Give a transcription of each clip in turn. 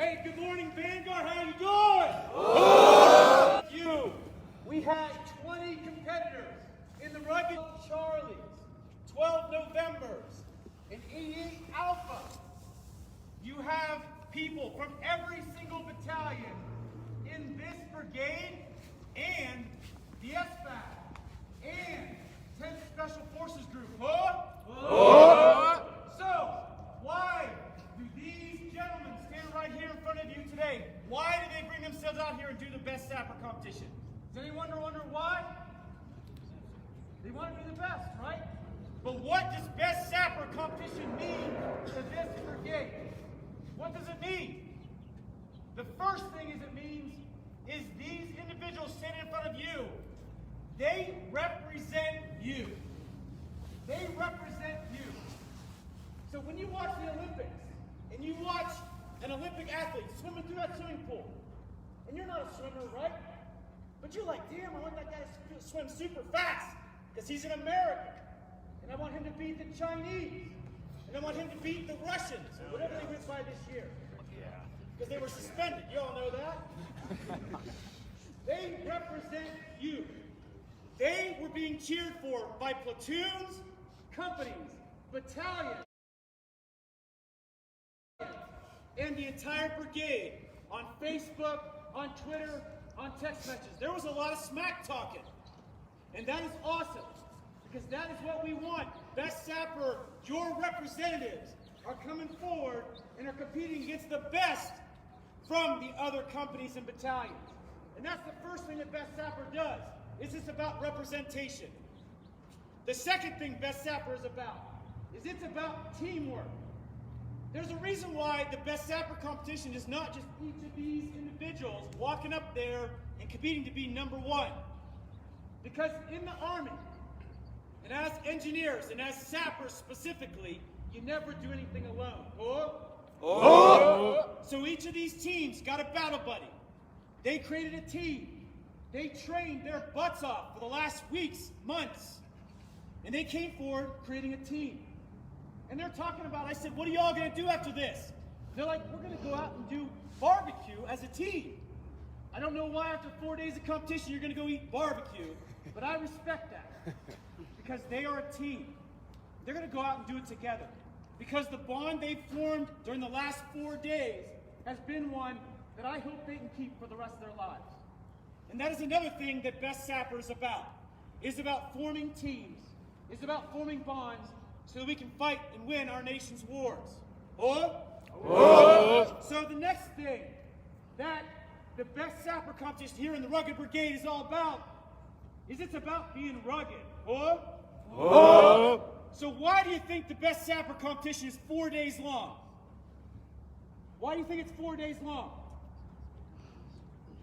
Hey, good morning, Vanguard. How you doing? Thank you. We had 20 competitors in the Rugged Charlies, 12 Novembers, and 88 Alpha. You have people from every single battalion in this brigade and the SBAC and 10th Special Forces Group. So, why do these gentlemen stand right here in front of you today? Why do they bring themselves out here and do the best sapper competition? Does anyone wonder why? They want to be the best, right? But what does best sapper competition mean to this brigade? What does it mean? The first thing it means is these individuals standing in front of you, they represent you. They represent you. So when you watch the Olympics, and you watch an Olympic athlete swimming through that swimming pool, and you're not a swimmer, right? But you're like, damn, I want that guy to swim super fast, because he's an American. And I want him to beat the Chinese. And I want him to beat the Russians, or whatever they went by this year. Because they were suspended, you all know that? They represent you. They were being cheered for by platoons, companies, battalions, and the entire brigade on Facebook, on Twitter, on text messages. There was a lot of smack talking. And that is awesome, because that is what we want. Best Sapper, your representatives are coming forward and are competing against the best from the other companies and battalions. And that's the first thing that Best Sapper does, is it's about representation. The second thing Best Sapper is about, is it's about teamwork. There's a reason why the Best Sapper competition is not just each of these individuals walking up there and competing to be number one. Because in the Army, and as engineers, and as sappers specifically, you never do anything alone. So each of these teams got a battle buddy. They created a team. They trained their butts off for the last weeks, months. And they came forward creating a team. And they're talking about, I said, what are y'all gonna do after this? They're like, we're gonna go out and do barbecue as a team. I don't know why after 4 days of competition you're gonna go eat barbecue, but I respect that. Because they are a team. They're gonna go out and do it together. Because the bond they formed during the last 4 days has been one that I hope they can keep for the rest of their lives. And that is another thing that Best Sapper is about forming teams, is about forming bonds so that we can fight and win our nation's wars. So the next thing that the Best Sapper competition here in the Rugged Brigade is all about is it's about being rugged. So why do you think the Best Sapper competition is 4 days long? Why do you think it's 4 days long?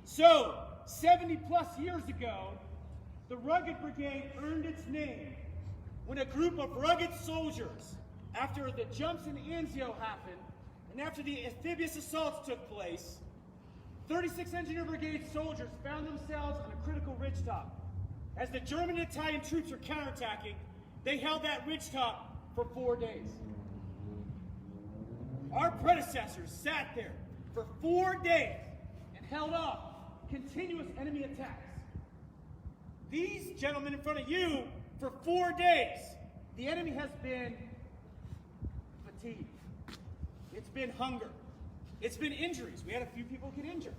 So, 70 plus years ago, the Rugged Brigade earned its name when a group of rugged soldiers, after the jumps in Anzio happened, and after the amphibious assaults took place, 36 Engineer Brigade soldiers found themselves on a critical ridgetop. As the German and Italian troops were counterattacking, they held that ridgetop for 4 days. Our predecessors sat there for 4 days and held off continuous enemy attacks. These gentlemen in front of you, for 4 days, the enemy has been fatigue. It's been hunger. It's been injuries. We had a few people get injured.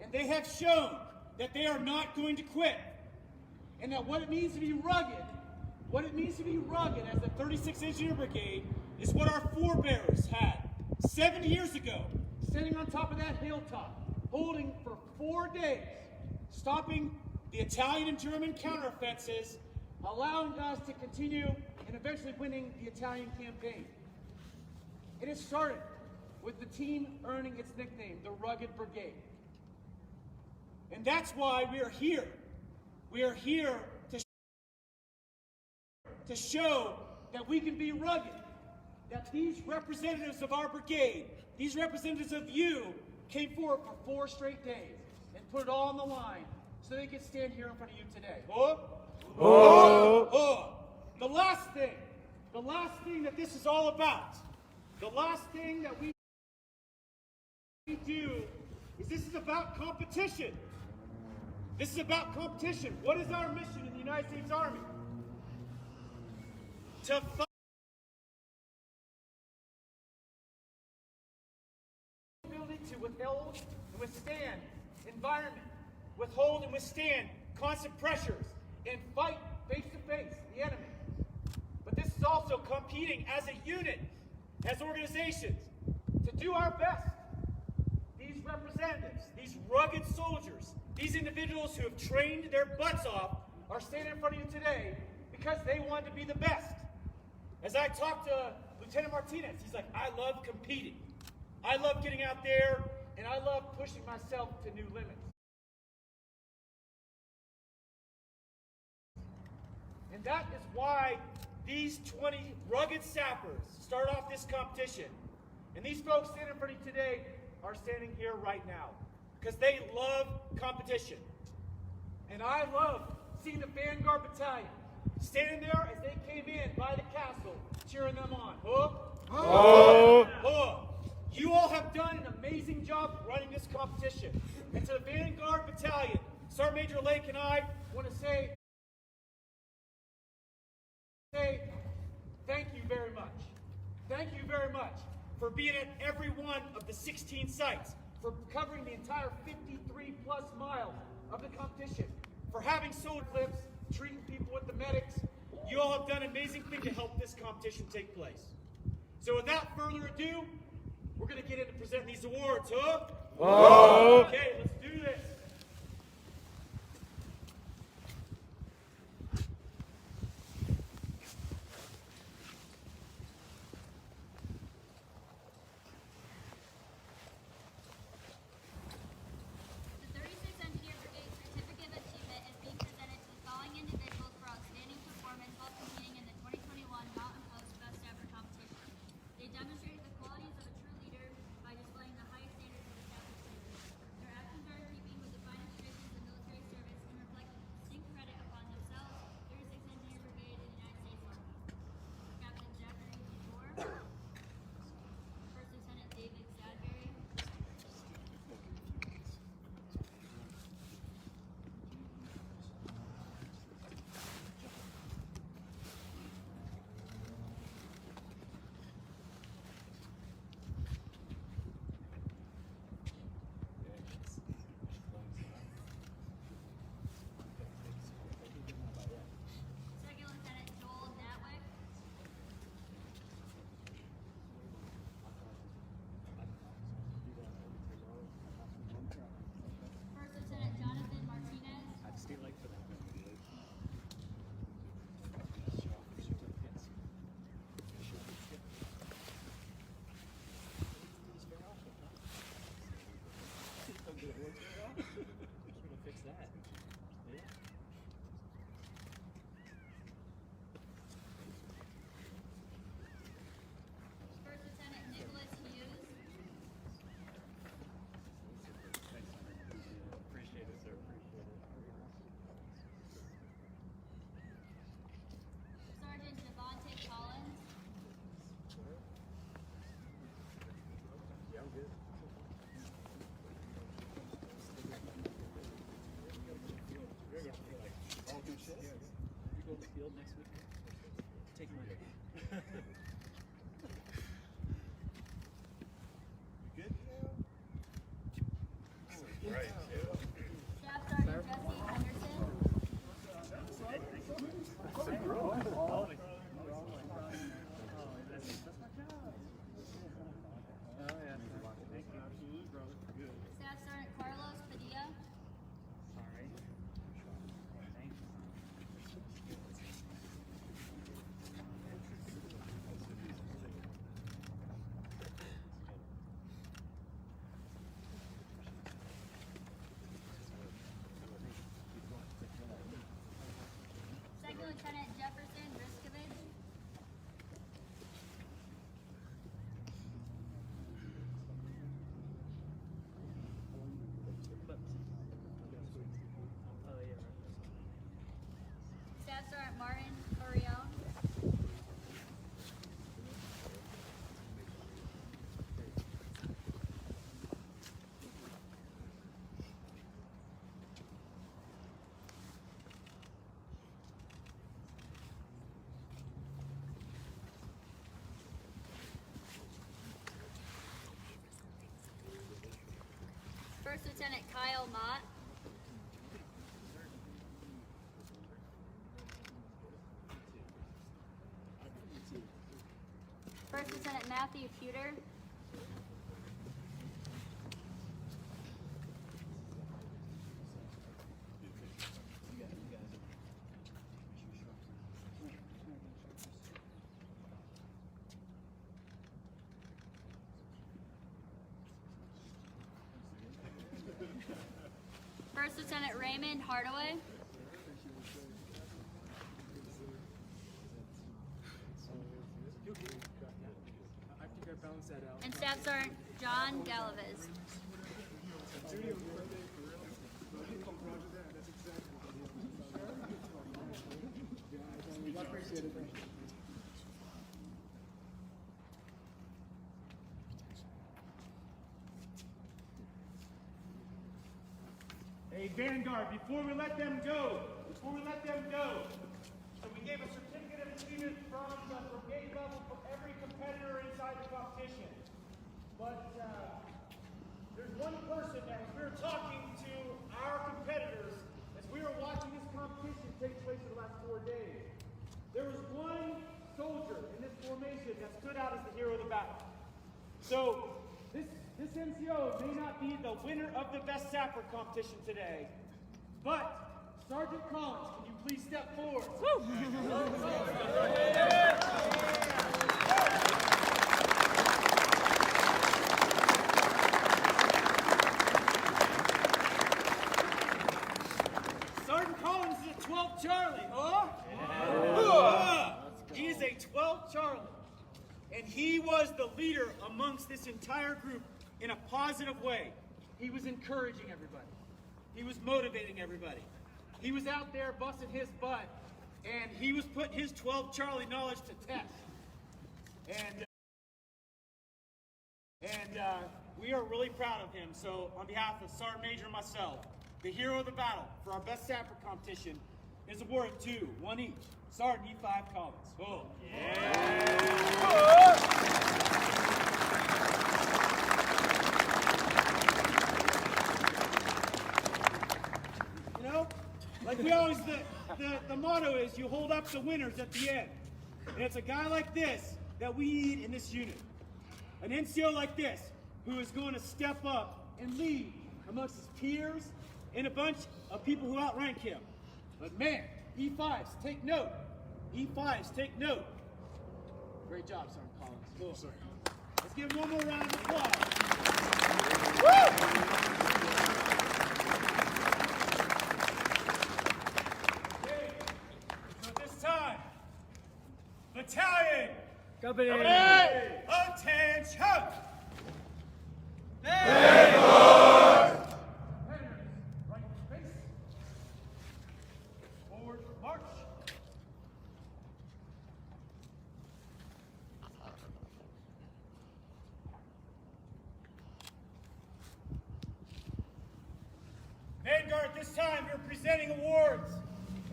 And they have shown that they are not going to quit. And that what it means to be rugged, as the 36th Engineer Brigade, is what our forebears had 70 years ago, sitting on top of that hilltop, holding for 4 days, stopping the Italian and German counteroffenses, allowing us to continue and eventually winning the Italian campaign. It has started with the team earning its nickname, the Rugged Brigade. And that's why we are here. We are here to show that we can be rugged, that these representatives of our brigade, these representatives of you, came forward for 4 straight days and put it all on the line so they could stand here in front of you today. The last thing that this is all about, the last thing that we is this is about competition. This is about competition. What is our mission in the United States Army? To fight the ability to withhold and withstand environment, withhold and withstand constant pressures, and fight face to face the enemy. But this is also competing as a unit, as organizations, to do our best. These representatives, these rugged soldiers, these individuals who have trained their butts off are standing in front of you today because they wanted to be the best. As I talked to Lieutenant Martinez, he's like, I love competing. I love getting out there, and I love pushing myself to new limits. And that is why these 20 rugged sappers start off this competition. And these folks standing in front of you today are standing here right now because they love competition. And I love seeing the Vanguard Battalion standing there as they came in by the castle, cheering them on. You all have done an amazing job running this competition. And to the Vanguard Battalion, Sergeant Major Lake and I want to say thank you very much. Thank you very much for being at every one of the 16 sites, for covering the entire 53 plus miles of the competition, for having solar clips, treating people with the medics. You all have done an amazing thing to help this competition take place. So without further ado, we're going to get into presenting these awards, huh? Okay, let's do this. Lieutenant Kyle Mott. First Lieutenant Matthew Pewter. First Lieutenant Raymond Hardaway. And Staff Sergeant John Galaviz. Hey, Vanguard, before we let them go, so we gave a certificate of achievement from the brigade level for every competitor inside the competition. But there's one person that as we were talking to our competitors, as we were watching this competition take place for the last 4 days, there was one soldier in this formation that stood out as the hero of the battle. So this NCO may not be the winner of the best sapper competition today, but Sergeant Collins, can you please step forward? Sergeant Collins is a 12 Charlie, huh? He is a 12 Charlie. And he was the leader amongst this entire group in a positive way. He was encouraging everybody. He was motivating everybody. He was out there busting his butt, and he was putting his 12 Charlie knowledge to test. And we are really proud of him. So on behalf of Sergeant Major and myself, the hero of the battle for our best sapper competition is awarded to one each. Sergeant E5 Collins. Oh. You know, like we always, the motto is you hold up the winners at the end. And it's a guy like this that we need in this unit. An NCO like this who is going to step up and lead amongst his peers and a bunch of people who outrank him. But man, E5s, take note. E5s, take note. Great job, Sergeant Collins. Cool. Sir. Let's give him one more round of applause. Woo! Okay, so this time, battalion, company, attention! Vanguard! Right face. Forward march. Vanguard, this time you're presenting awards.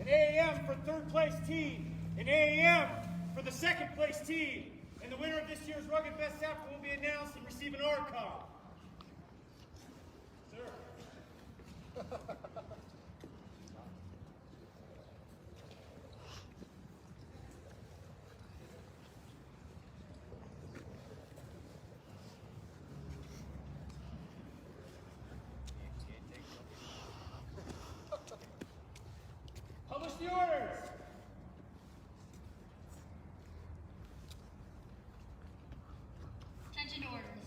An AAM for third place team, an AAM for the second place team, and the winner of this year's Rugged Best Sapper will be announced and receive an ARCOM. Sir. Publish the orders. Attention orders.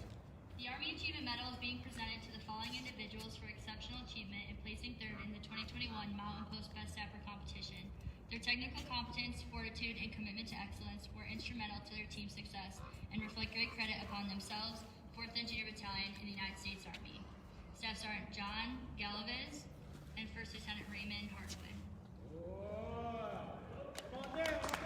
The Army Achievement Medal is being presented to the following individuals for exceptional achievement in placing third in the 2021 Mountain Post Best Sapper competition. Their technical competence, fortitude, and commitment to excellence were instrumental to their team's success and reflect great credit upon themselves, 4th Engineer Battalion in the United States Army. Staff Sergeant John Galaviz and First Lieutenant Raymond Hardaway. Come on there, let's go.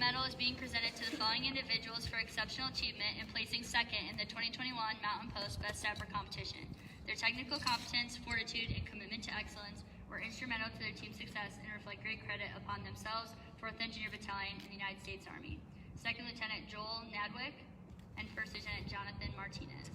Medal is being presented to the following individuals for exceptional achievement in placing second in the 2021 Mountain Post Best Sapper competition. Their technical competence, fortitude, and commitment to excellence were instrumental to their team's success and reflect great credit upon themselves, 4th Engineer Battalion in the United States Army. Second Lieutenant Joel Nadwick and First Lieutenant Jonathan Martinez.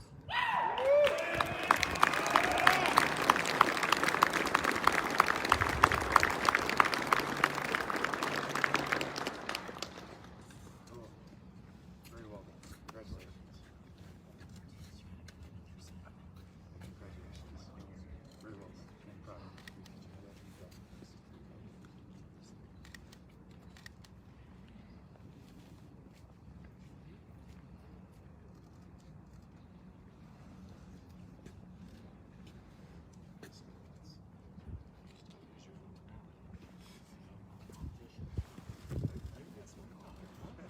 Very well done. Congratulations. Congratulations. Very well done. I'm proud of you.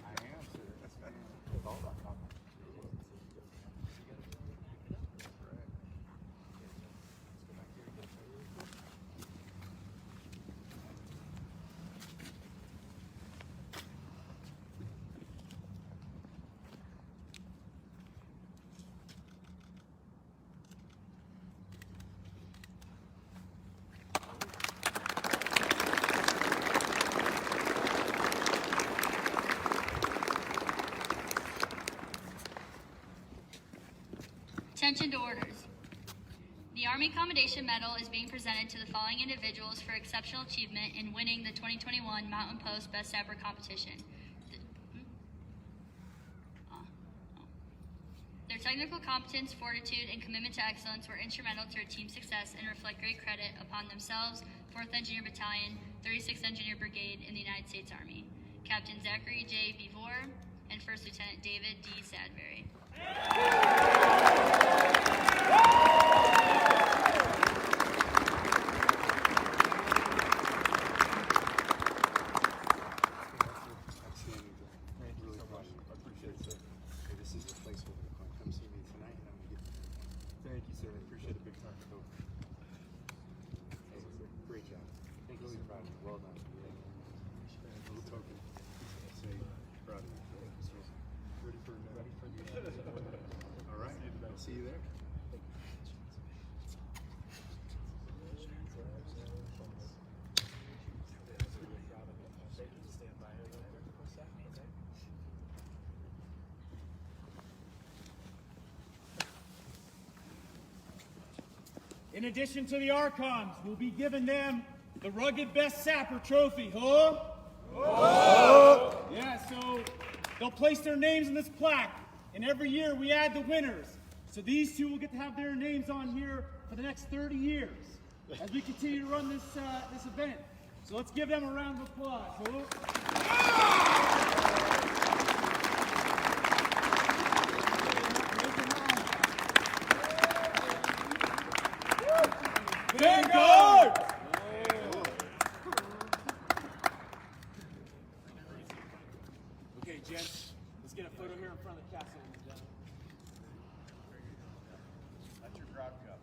I am, sir. It's all about confidence. Attention to orders. The Army Commendation Medal is being presented to the following individuals for exceptional achievement in winning the 2021 Mountain Post Best Sapper competition. Their technical competence, fortitude, and commitment to excellence were instrumental to their team's success and reflect great credit upon themselves, 4th Engineer Battalion, 36th Engineer Brigade in the United States Army. Captain Zachary J. Vivor and First Lieutenant David D. Sadbury. Outstanding. Really proud of you. I appreciate it, sir. Hey, this is the place where we're going. Come see me tonight, and I'm going to get you. Thank you, sir. I appreciate it big time. Hey, great job. Thank you. Really proud of you. Well done. Little token. Say, proud of you. Thank you, sir. Ready for All right. See you there. In addition to the Archons, we'll be giving them the Rugged Best Sapper Trophy, huh? Yeah, so they'll place their names in this plaque, and every year we add the winners. So these two will get to have their names on here for the next 30 years as we continue to run this event. So let's give them a round of applause. Vanguard! Okay, gents, let's get a photo here in front of the castle. That's your grab cup.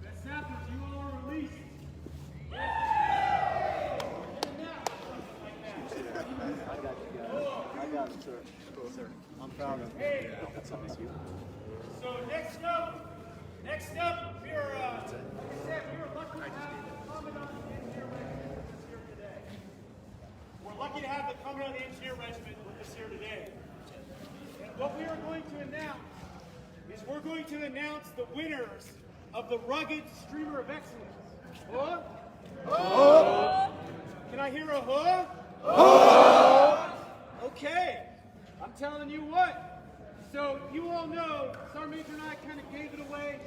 Best Sappers, you all are released. I got it, sir. Cool, sir. I'm proud of you. Hey. That's awesome. So next up, we are, like I said, we were lucky to have the Commandant of the Engineer Regiment with us here today. We're lucky to have the Commandant of the Engineer Regiment with us here today. And what we are going to announce is we're going to announce the winners of the Rugged Streamer of Excellence. Huh? Oh! Can I hear a huh? Oh! Okay, I'm telling you what. So you all know, Sergeant Major and I kind of gave it away.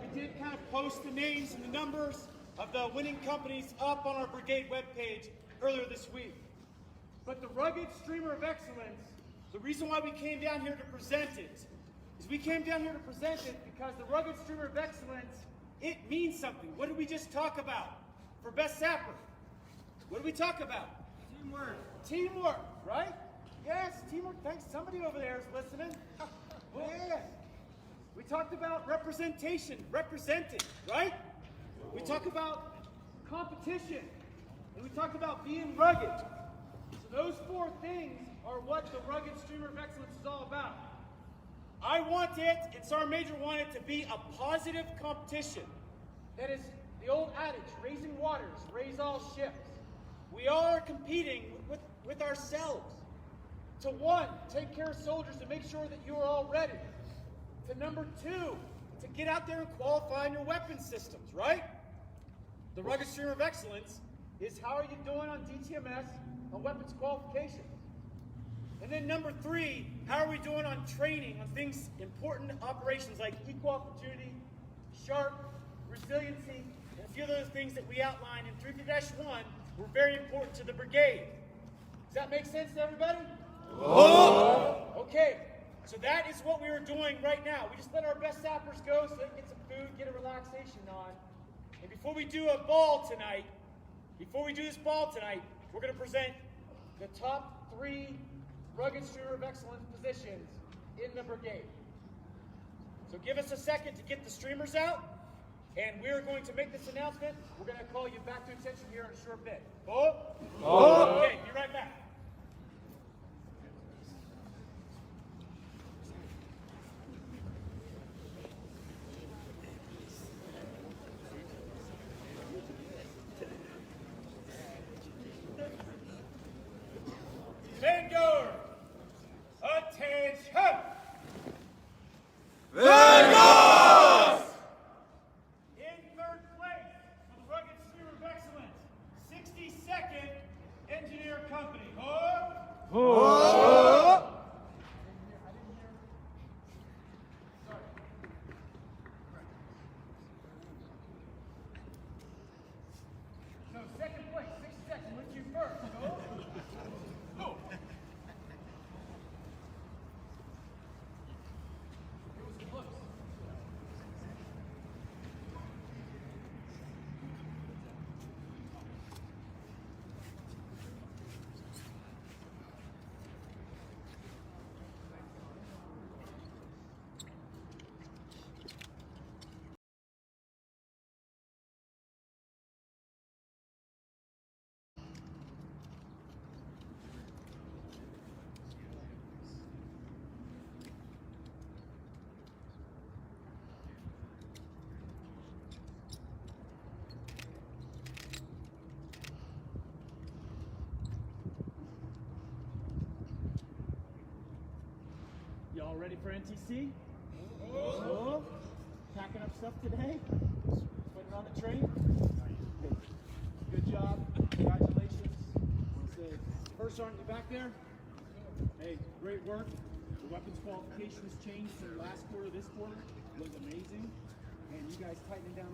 We did kind of post the names and the numbers of the winning companies up on our brigade webpage earlier this week. But the Rugged Streamer of Excellence, the reason why we came down here to present it, is we came down here to present it because the Rugged Streamer of Excellence, it means something. What did we just talk about for Best Sapper? What did we talk about? Teamwork. Teamwork, right? Yes, teamwork. Thanks. Somebody over there is listening. Yeah. We talked about representation, representing, right? We talked about competition, and we talked about being rugged. So those four things are what the Rugged Streamer of Excellence is all about. I want it, it's our major want it to be a positive competition. That is the old adage, raising waters, raise all ships. We all are competing with ourselves. To one, take care of soldiers to make sure that you are all ready. To number two, to get out there and qualify in your weapon systems, right? The Rugged Streamer of Excellence is how are you doing on DTMS on weapons qualifications? And then number three, how are we doing on training on things, important operations like equal opportunity, sharp, resiliency, and a few of those things that we outlined in 3-1 were very important to the brigade. Does that make sense to everybody? Okay, so that is what we are doing right now. We just let our best sappers go so they can get some food, get a relaxation on. And before we do a ball tonight, we're going to present the top 3 Rugged Streamer of Excellence positions in the brigade. So give us a second to get the streamers out, and we're going to make this announcement. We're going to call you back to attention here in a short bit. Okay, be right back. Vanguard, attention! Vanguard! In third place for the Rugged Streamer of Excellence, 62nd Engineer Company. So second place, 62nd, what's you first? Y'all ready for NTC? Packing up stuff today? Putting on the train? Good job. Congratulations. First Sergeant, you back there? Hey, great work. The weapons qualifications changed from last quarter to this quarter. It was amazing. And you guys tightening down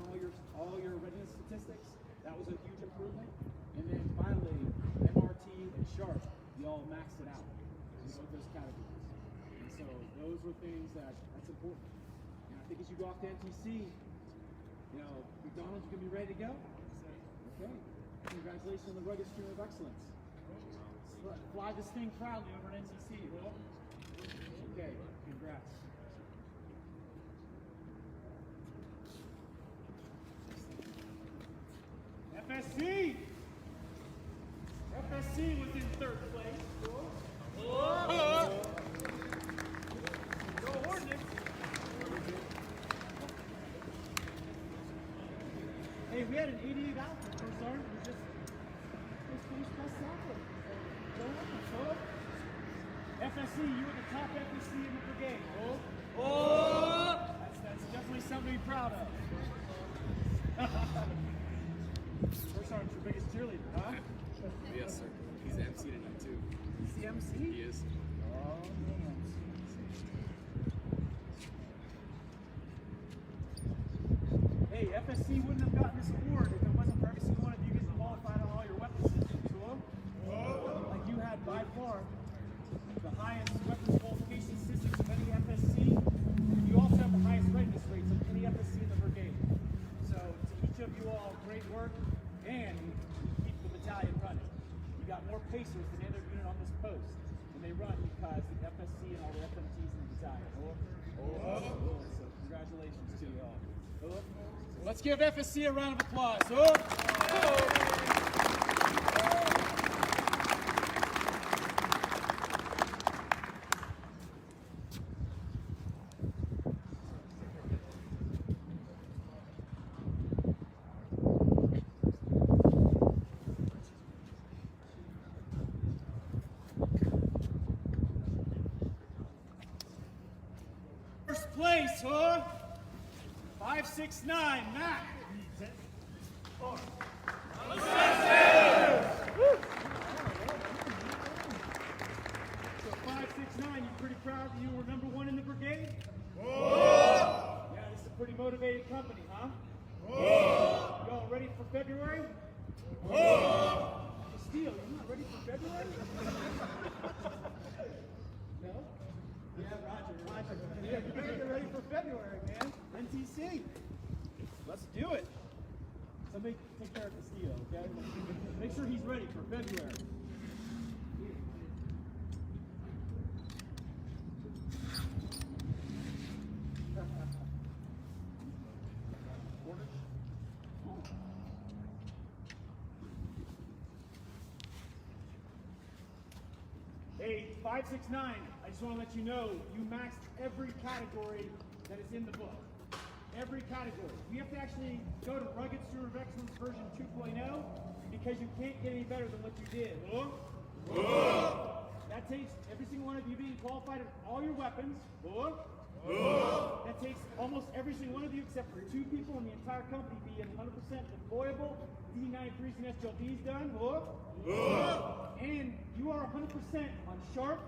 all your readiness statistics. That was a huge improvement. And then finally, MRT and Sharp, y'all maxed it out in both those categories. So those were things that's important. And I think as you go off to NTC, you know, McDonald's, you can be ready to go? Okay. Congratulations on the Rugged Streamer of Excellence. Fly this thing proudly over at NTC. Okay, congrats. FSC! FSC was in third place. Hey, we had an 88 out for First Sergeant. We just finished Best Sapper. So, FSC, you were the top FSC in the brigade. That's definitely something to be proud of. First Sergeant's your biggest cheerleader, huh? Yes, sir. He's the MC tonight, too. He's the MC? He is. Oh, man. Hey, FSC wouldn't have gotten this award if it pacers the day they're unit on this post. And they run because the FSC and all the FMTs and desire. So congratulations to you all. Let's give FSC a round of applause. First place, 569, Matt. So 569, you pretty proud that you were number one in the brigade? Yeah, this is a pretty motivated company, huh? You all ready for February? Steele, you're not ready for February? No? Yeah, Roger. Yeah, you better get ready for February, man. NTC. Let's do it. Somebody take care of Castillo, okay? Make sure he's ready for February. Hey, 569, I just want to let you know, you maxed every category that is in the book. Every category. We have to actually go to Rugged Steward of Excellence version 2.0 because you can't get any better than what you did. That takes every single one of you being qualified with all your weapons. That takes almost every single one of you except for 2 people in the entire company being 100% deployable, D93s and SJLDs done. And you are 100% on Sharp,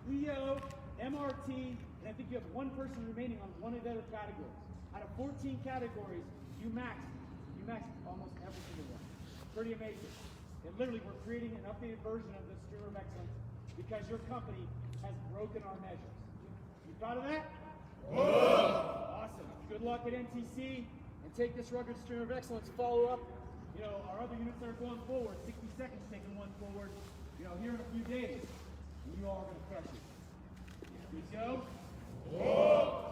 Leo, MRT, and I think you have 1 person remaining on one of the other categories. Out of 14 categories, you maxed almost every single one. Pretty amazing. And literally, we're creating an updated version of the Steward of Excellence because your company has broken our measures. You proud of that? Awesome. Good luck at NTC, and take this Rugged Steward of Excellence follow up. You know, our other units that are going forward, 60 seconds taking one forward, you know, here in a few days. And you all are going to crush it. Here we go.